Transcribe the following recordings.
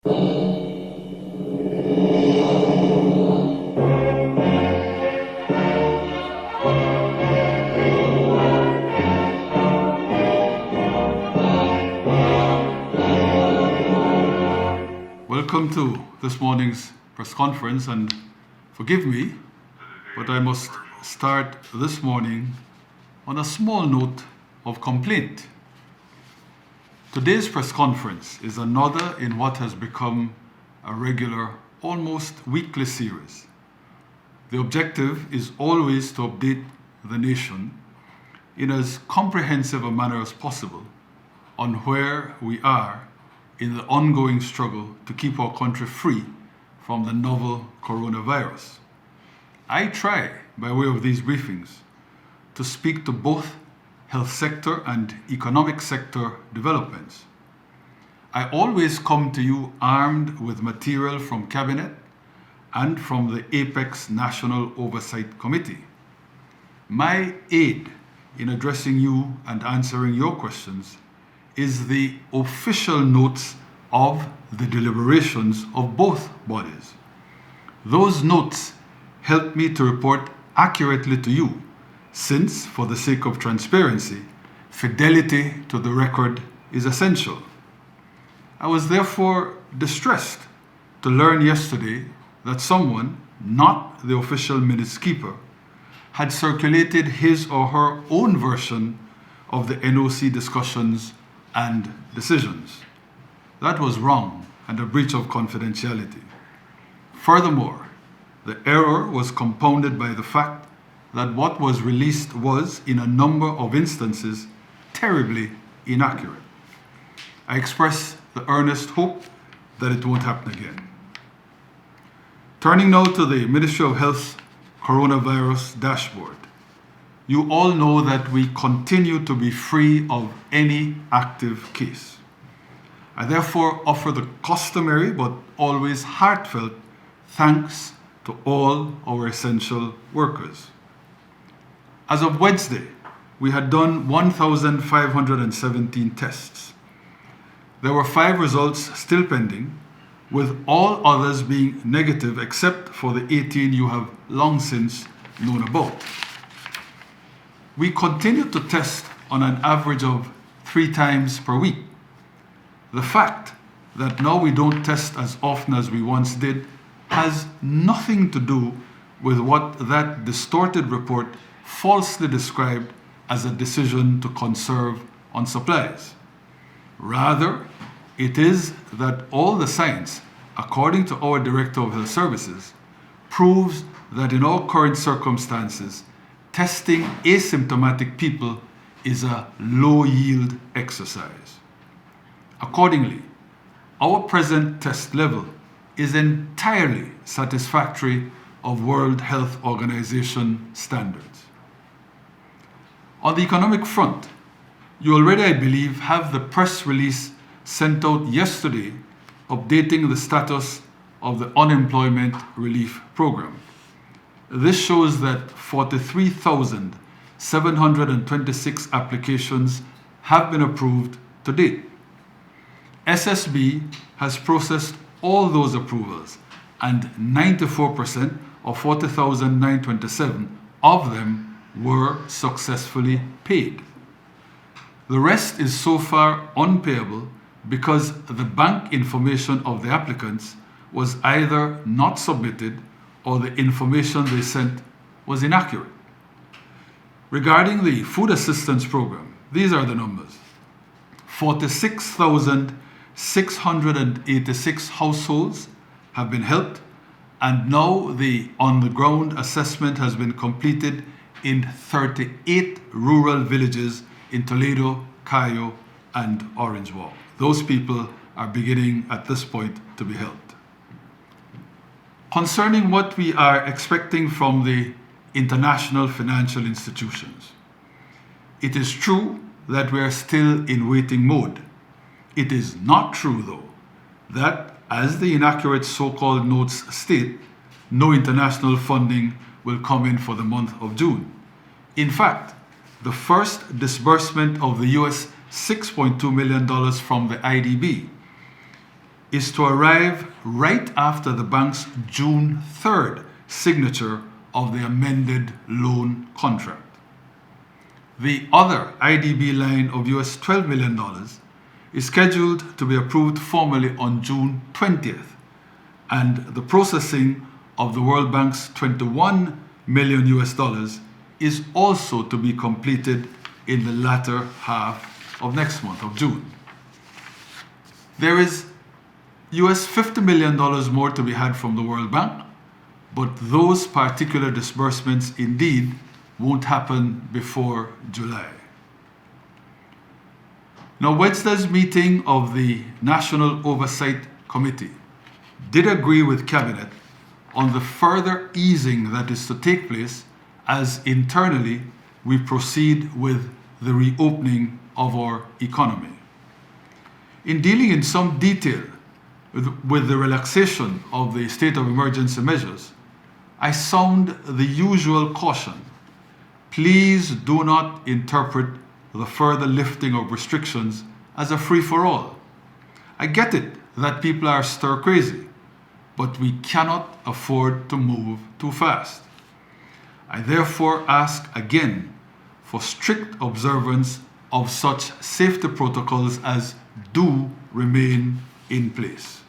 Welcome to this morning's press conference, and forgive me, but I must start this morning on a small note of complaint. Today's press conference is another in what has become a regular, almost weekly series. The objective is always to update the nation in as comprehensive a manner as possible on where we are in the ongoing struggle to keep our country free from the novel coronavirus. I try, by way of these briefings, to speak to both health sector and economic sector developments. I always come to you armed with material from Cabinet and from the Apex National Oversight Committee. My aid in addressing you and answering your questions is the official notes of the deliberations of both bodies. Those notes help me to report accurately to you, since, for the sake of transparency, fidelity to the record is essential. I was therefore distressed to learn yesterday that someone, not the official minutes keeper, had circulated his or her own version of the NOC discussions and decisions. That was wrong and a breach of confidentiality. Furthermore, the error was compounded by the fact that what was released was, in a number of instances, terribly inaccurate. I express the earnest hope that it won't happen again. Turning now to the Ministry of Health's coronavirus dashboard. You all know that we continue to be free of any active case. I therefore offer the customary but always heartfelt thanks to all our essential workers. As of Wednesday, we had done 1,517 tests. There were 5 results still pending, with all others being negative except for the 18 you have long since known about. We continue to test on an average of 3 times per week. The fact that now we don't test as often as we once did has nothing to do with what that distorted report falsely described as a decision to conserve on supplies. Rather, it is that all the science, according to our Director of Health Services, proves that in our current circumstances, testing asymptomatic people is a low-yield exercise. Accordingly, our present test level is entirely satisfactory of World Health Organization standards. On the economic front, you already, I believe, have the press release sent out yesterday updating the status of the Unemployment Relief Program. This shows that 43,726 applications have been approved to date. SSB has processed all those approvals, and 94% or 40,927 of them were successfully paid. The rest is so far unpayable because the bank information of the applicants was either not submitted or the information they sent was inaccurate. Regarding the food assistance program, these are the numbers. 46,686 households have been helped, and now the on-the-ground assessment has been completed in 38 rural villages in Toledo, Cayo, and Orange Walk. Those people are beginning at this point to be helped. Concerning what we are expecting from the international financial institutions, it is true that we are still in waiting mode. It is not true, though, that, as the inaccurate so-called notes state, no international funding will come in for the month of June. In fact, the first disbursement of the US $6.2 million from the IDB is to arrive right after the bank's June 3rd signature of the amended loan contract. The other IDB line of US $12 million is scheduled to be approved formally on June 20th, and the processing of the World Bank's $21 million is also to be completed in the latter half of next month of June. There is US $50 million more to be had from the World Bank, but those particular disbursements indeed won't happen before July. Now, Wednesday's meeting of the National Oversight Committee did agree with Cabinet on the further easing that is to take place as internally we proceed with the reopening of our economy. In dealing in some detail with the relaxation of the state of emergency measures, I sound the usual caution. Please do not interpret the further lifting of restrictions as a free-for-all. I get it that people are stir-crazy, but we cannot afford to move too fast. I therefore ask again for strict observance of such safety protocols as do remain in place.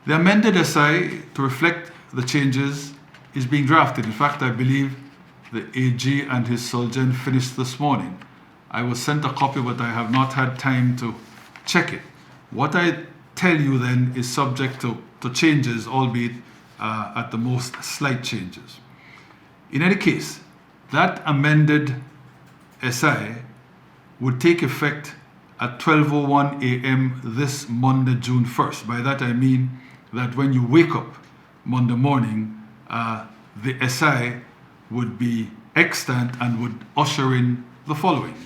The amended SI to reflect the changes is being drafted. In fact, I believe the AG and his Solgen finished this morning. I was sent a copy, but I have not had time to check it. What I tell you then is subject to changes, albeit at the most slight changes. In any case, that amended SI would take effect at 12:01 a.m. this Monday, June 1st. By that I mean that when you wake up Monday morning, the SI would be extant and would usher in the following.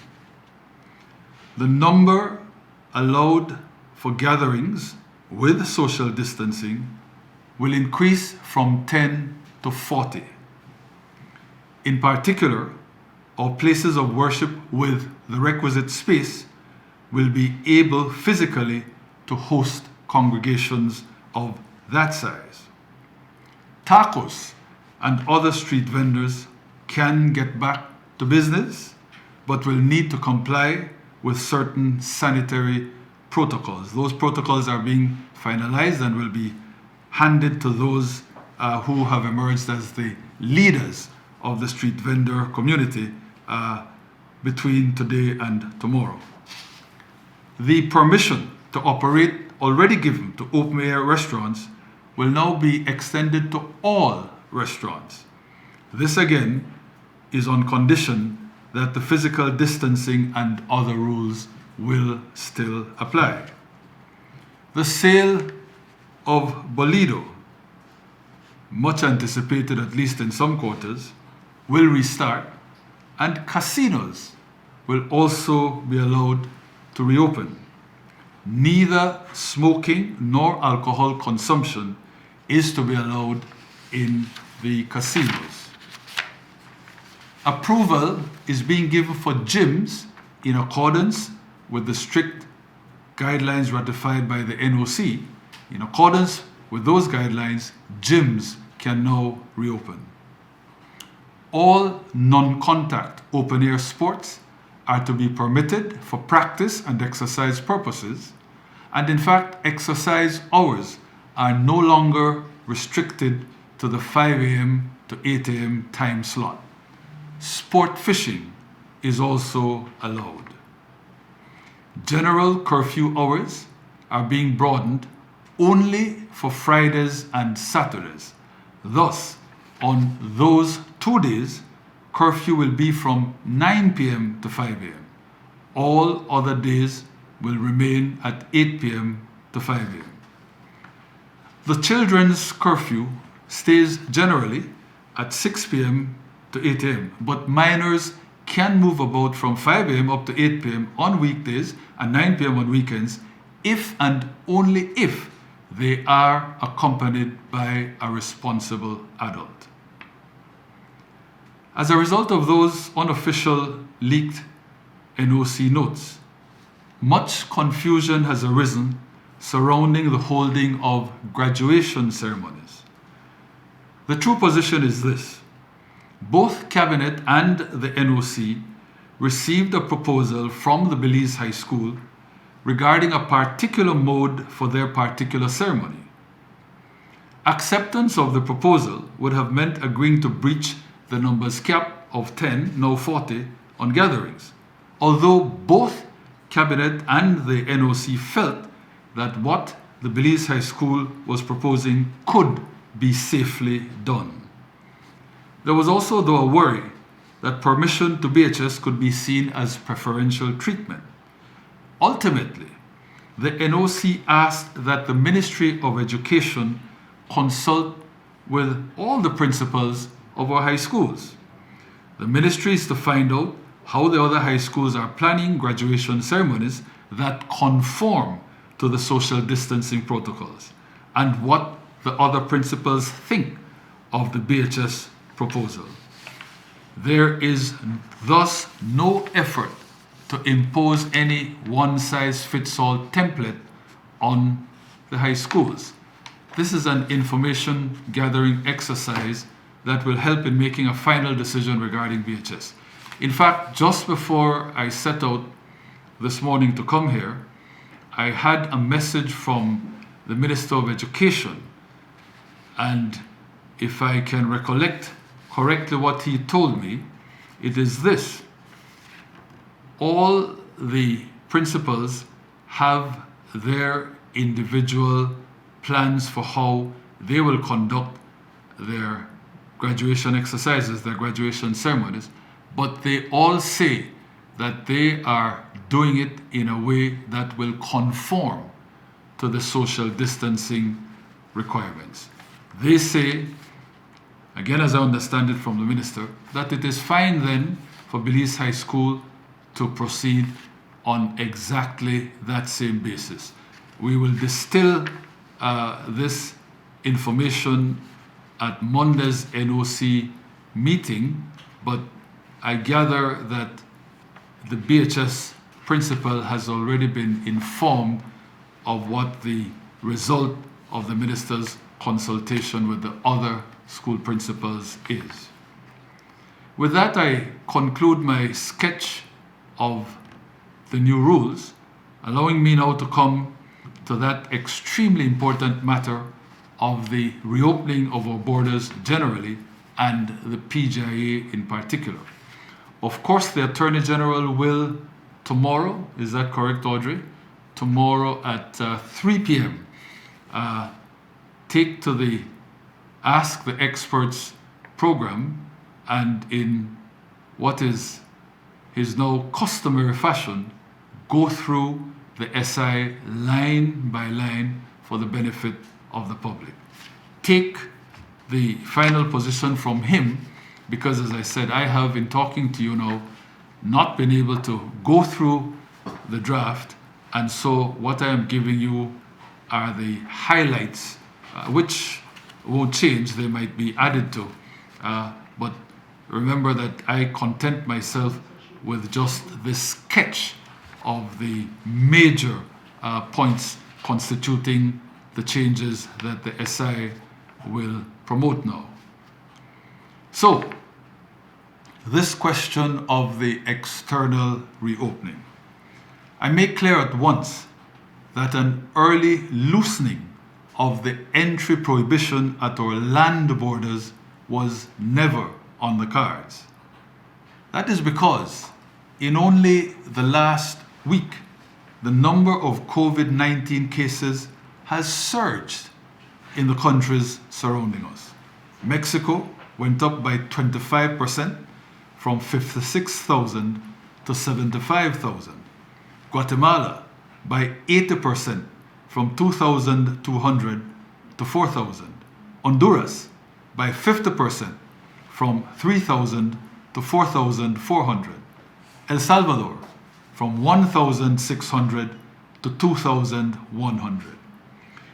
The number allowed for gatherings with social distancing will increase from 10 to 40. In particular, our places of worship with the requisite space will be able physically to host congregations of that size. Tacos and other street vendors can get back to business, but will need to comply with certain sanitary protocols. Those protocols are being finalized and will be handed to those who have emerged as the leaders of the street vendor community between today and tomorrow. The permission to operate already given to open-air restaurants will now be extended to all restaurants. This again is on condition that the physical distancing and other rules will still apply. The sale of Bolido, much anticipated at least in some quarters, will restart, and casinos will also be allowed to reopen. Neither smoking nor alcohol consumption is to be allowed in the casinos. Approval is being given for gyms in accordance with the strict guidelines ratified by the NOC. In accordance with those guidelines, gyms can now reopen. All non-contact open-air sports are to be permitted for practice and exercise purposes, and in fact, exercise hours are no longer restricted to the 5 a.m. to 8 a.m. time slot. Sport fishing is also allowed. General curfew hours are being broadened only for Fridays and Saturdays. Thus, on those 2 days, curfew will be from 9 p.m. to 5 a.m. All other days will remain at 8 p.m. to 5 a.m. The children's curfew stays generally at 6 p.m. to 8 a.m., but minors can move about from 5 a.m. up to 8 p.m. on weekdays and 9 p.m. on weekends if and only if they are accompanied by a responsible adult. As a result of those unofficial leaked NOC notes, much confusion has arisen surrounding the holding of graduation ceremonies. The true position is this: both Cabinet and the NOC received a proposal from the Belize High School regarding a particular mode for their particular ceremony. Acceptance of the proposal would have meant agreeing to breach the numbers cap of 10, now 40, on gatherings, although both Cabinet and the NOC felt that what the Belize High School was proposing could be safely done. There was also, though, a worry that permission to BHS could be seen as preferential treatment. Ultimately, the NOC asked that the Ministry of Education consult with all the principals of our high schools. The ministry is to find out how the other high schools are planning graduation ceremonies that conform to the social distancing protocols, and what the other principals think of the BHS proposal. There is thus no effort to impose any one-size-fits-all template on the high schools. This is an information gathering exercise that will help in making a final decision regarding BHS. In fact, just before I set out this morning to come here, I had a message from the Minister of Education, and if I can recollect correctly what he told me, it is this: all the principals have their individual plans for how they will conduct their graduation exercises, their graduation ceremonies, but they all say that they are doing it in a way that will conform to the social distancing requirements. They say, again as I understand it from the minister, that it is fine then for Belize High School to proceed on exactly that same basis. We will distill this information at Monday's NOC meeting, but I gather that the BHS principal has already been informed of what the result of the minister's consultation with the other school principals is. With that, I conclude my sketch of the new rules, allowing me now to come to that extremely important matter of the reopening of our borders generally and the PGIA in particular. Of course, the Attorney General will tomorrow, is that correct, Audrey? Tomorrow at 3 p.m. Take to the Ask the Experts program, and in what is his now customary fashion, go through the SI line by line for the benefit of the public. Take the final position from him, because as I said, I have, in talking to you now, not been able to go through the draft, and so what I am giving you are the highlights, which won't change, they might be added to, but remember that I content myself with just this sketch of the major points constituting the changes that the SI will promote now. So, this question of the external reopening. I make clear at once that an early loosening of the entry prohibition at our land borders was never on the cards. That is because in only the last week, the number of COVID-19 cases has surged in the countries surrounding us. Mexico went up by 25%, from 56,000 to 75,000. Guatemala by 80%, from 2,200 to 4,000. Honduras by 50%, from 3,000 to 4,400. El Salvador from 1,600 to 2,100.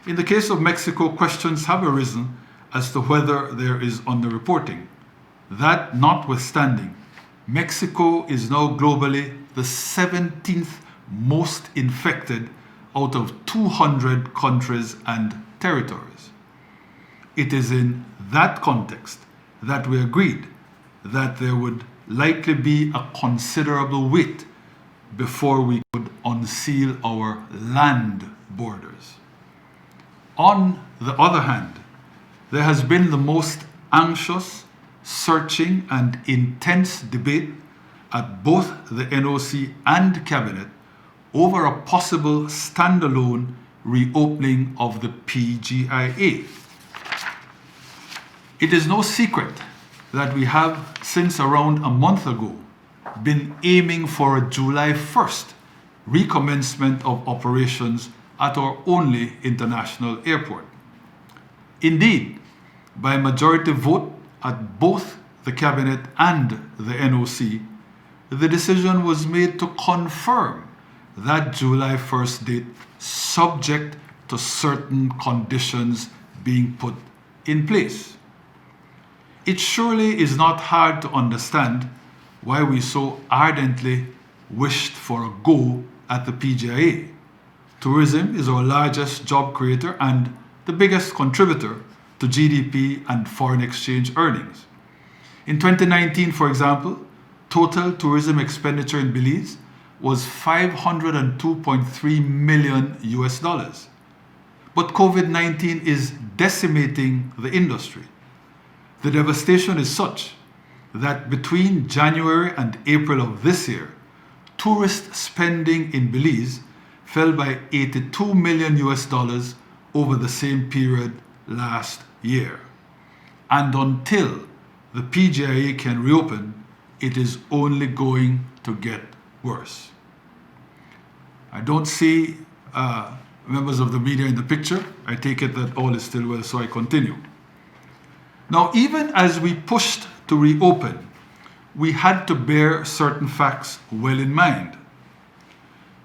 In the case of Mexico, questions have arisen as to whether there is underreporting. That notwithstanding, Mexico is now globally the 17th most infected out of 200 countries and territories. It is in that context that we agreed that there would likely be a considerable wait before we could unseal our land borders. On the other hand, there has been the most anxious, searching, and intense debate at both the NOC and Cabinet over a possible standalone reopening of the PGIA. It is no secret that we have, since around a month ago, been aiming for a July 1st recommencement of operations at our only international airport. Indeed, by majority vote at both the Cabinet and the NOC, the decision was made to confirm that July 1st date, subject to certain conditions being put in place. It surely is not hard to understand why we so ardently wished for a go at the PGIA. Tourism is our largest job creator and the biggest contributor to GDP and foreign exchange earnings. In 2019, for example, total tourism expenditure in Belize was $502.3 million US. But COVID-19 is decimating the industry. The devastation is such that between January and April of this year, tourist spending in Belize fell by $82 million US over the same period last year. And until the PGIA can reopen, it is only going to get worse. I don't see members of the media in the picture. I take it that all is still well, so I continue. Now, even as we pushed to reopen, we had to bear certain facts well in mind.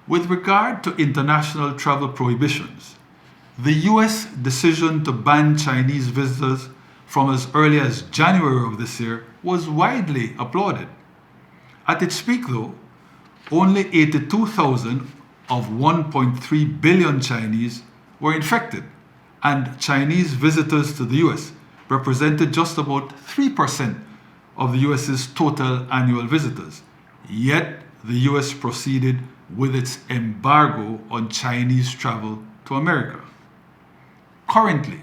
With regard to international travel prohibitions, the US decision to ban Chinese visitors from as early as January of this year was widely applauded. At its peak, though, only 82,000 of 1.3 billion Chinese were infected, and Chinese visitors to the US represented just about 3% of the US's total annual visitors. Yet, the US proceeded with its embargo on Chinese travel to America. Currently,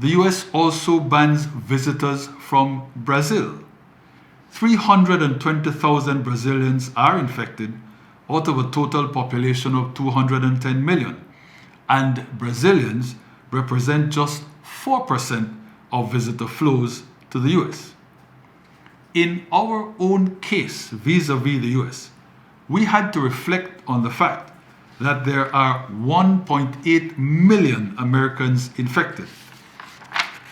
the US also bans visitors from Brazil. 320,000 Brazilians are infected out of a total population of 210 million, and Brazilians represent just 4% of visitor flows to the US. In our own case vis-a-vis the US, we had to reflect on the fact that there are 1.8 million Americans infected.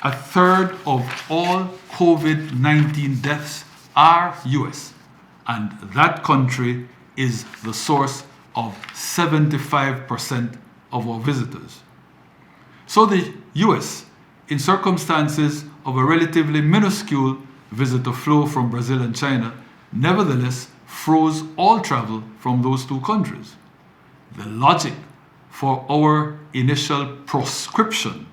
A third of all COVID-19 deaths are US, and that country is the source of 75% of our visitors. So the US, in circumstances of a relatively minuscule visitor flow from Brazil and China, nevertheless froze all travel from those two countries. The logic for our initial proscription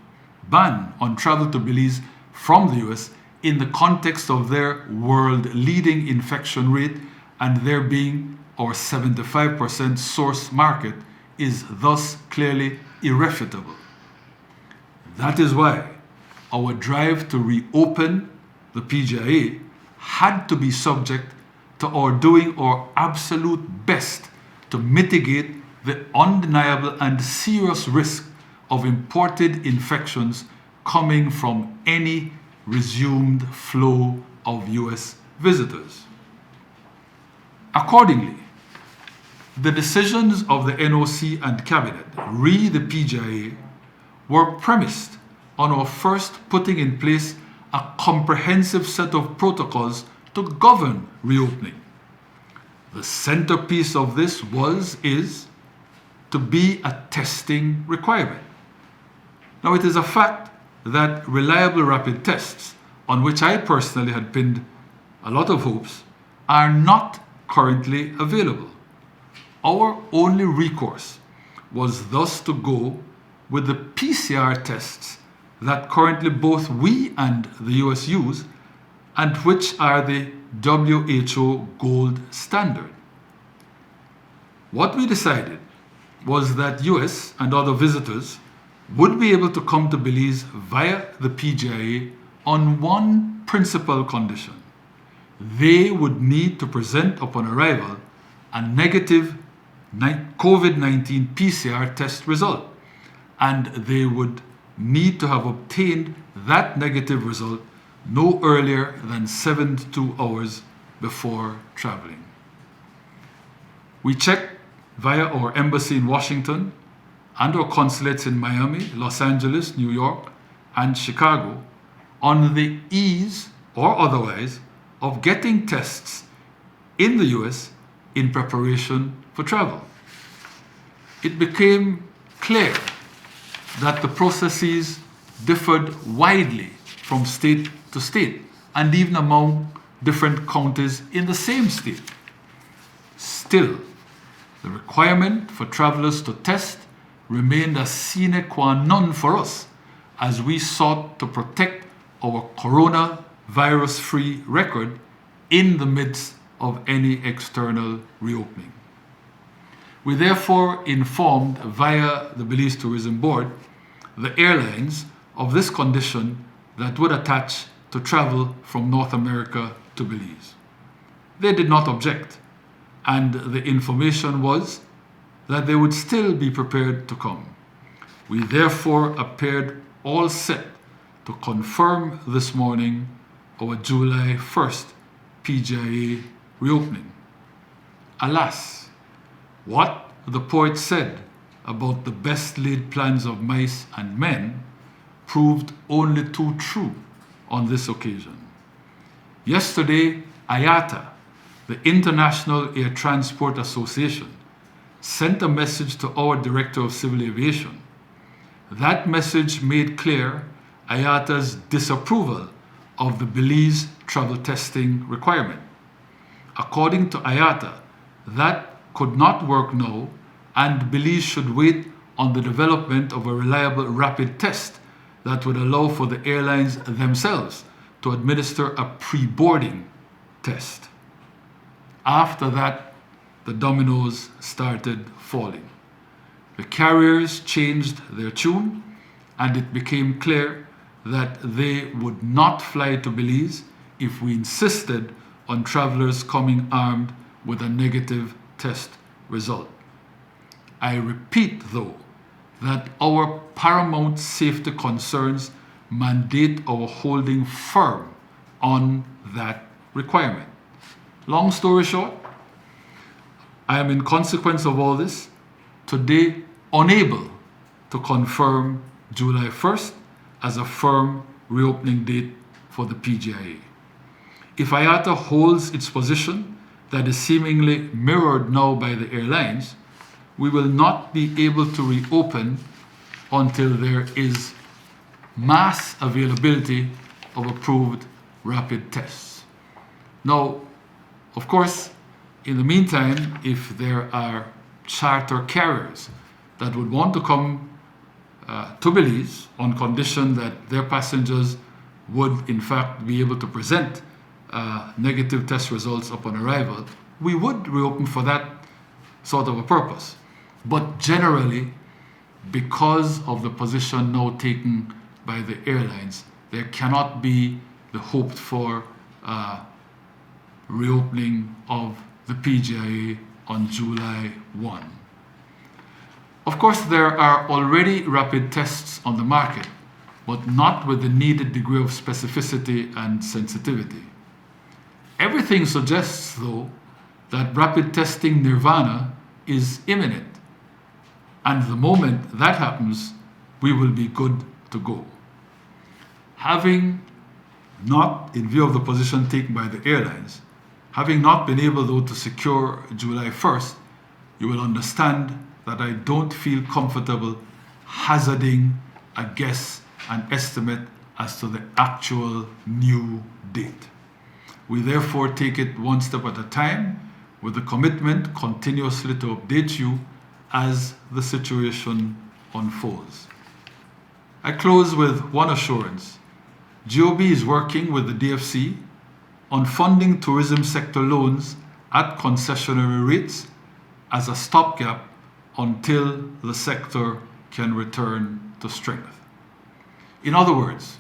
ban on travel to Belize from the US in the context of their world-leading infection rate and there being our 75% source market is thus clearly irrefutable. That is why our drive to reopen the PGIA had to be subject to our doing our absolute best to mitigate the undeniable and serious risk of imported infections coming from any resumed flow of US visitors. Accordingly, the decisions of the NOC and Cabinet re the PGIA were premised on our first putting in place a comprehensive set of protocols to govern reopening. The centerpiece of this is to be a testing requirement. Now, it is a fact that reliable rapid tests, on which I personally had pinned a lot of hopes, are not currently available. Our only recourse was thus to go with the PCR tests that currently both we and the US use, and which are the WHO gold standard. What we decided was that US and other visitors would be able to come to Belize via the PGIA on one principal condition. They would need to present upon arrival a negative COVID-19 PCR test result, and they would need to have obtained that negative result no earlier than 72 hours before traveling. We checked via our embassy in Washington and our consulates in Miami, Los Angeles, New York, and Chicago on the ease or otherwise of getting tests in the US in preparation for travel. It became clear that the processes differed widely from state to state and even among different counties in the same state. Still, the requirement for travelers to test remained a sine qua non for us as we sought to protect our coronavirus-free record in the midst of any external reopening. We therefore informed via the Belize Tourism Board the airlines of this condition that would attach to travel from North America to Belize. They did not object, and the information was that they would still be prepared to come. We therefore appeared all set to confirm this morning our July 1st PGIA reopening. Alas, what the poet said about the best laid plans of mice and men proved only too true on this occasion. Yesterday, IATA, the International Air Transport Association, sent a message to our Director of Civil Aviation. That message made clear IATA's disapproval of the Belize travel testing requirement. According to IATA, that could not work now, and Belize should wait on the development of a reliable rapid test that would allow for the airlines themselves to administer a pre-boarding test. After that, the dominoes started falling. The carriers changed their tune, and it became clear that they would not fly to Belize if we insisted on travelers coming armed with a negative test result. I repeat, though, that our paramount safety concerns mandate our holding firm on that requirement. Long story short, I am, in consequence of all this, today unable to confirm July 1st as a firm reopening date for the PGIA. If IATA holds its position that is seemingly mirrored now by the airlines, we will not be able to reopen until there is mass availability of approved rapid tests. Now, of course, in the meantime, if there are charter carriers that would want to come to Belize on condition that their passengers would in fact be able to present negative test results upon arrival, we would reopen for that sort of a purpose. But generally, because of the position now taken by the airlines, there cannot be the hoped for reopening of the PGIA on July 1. Of course, there are already rapid tests on the market, but not with the needed degree of specificity and sensitivity. Everything suggests, though, that rapid testing nirvana is imminent, and the moment that happens, we will be good to go. Having not, in view of the position taken by the airlines, having not been able, though, to secure July 1st, you will understand that I don't feel comfortable hazarding a guess, an estimate as to the actual new date. We therefore take it one step at a time with the commitment continuously to update you as the situation unfolds. I close with one assurance. GOB is working with the DFC on funding tourism sector loans at concessionary rates as a stopgap until the sector can return to strength. In other words,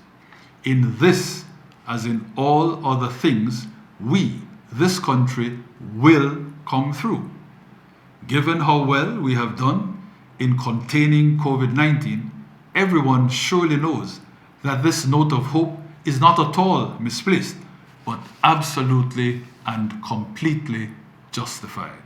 in this, as in all other things, we, this country, will come through. Given how well we have done in containing COVID-19, everyone surely knows that this note of hope is not at all misplaced, but absolutely and completely justified.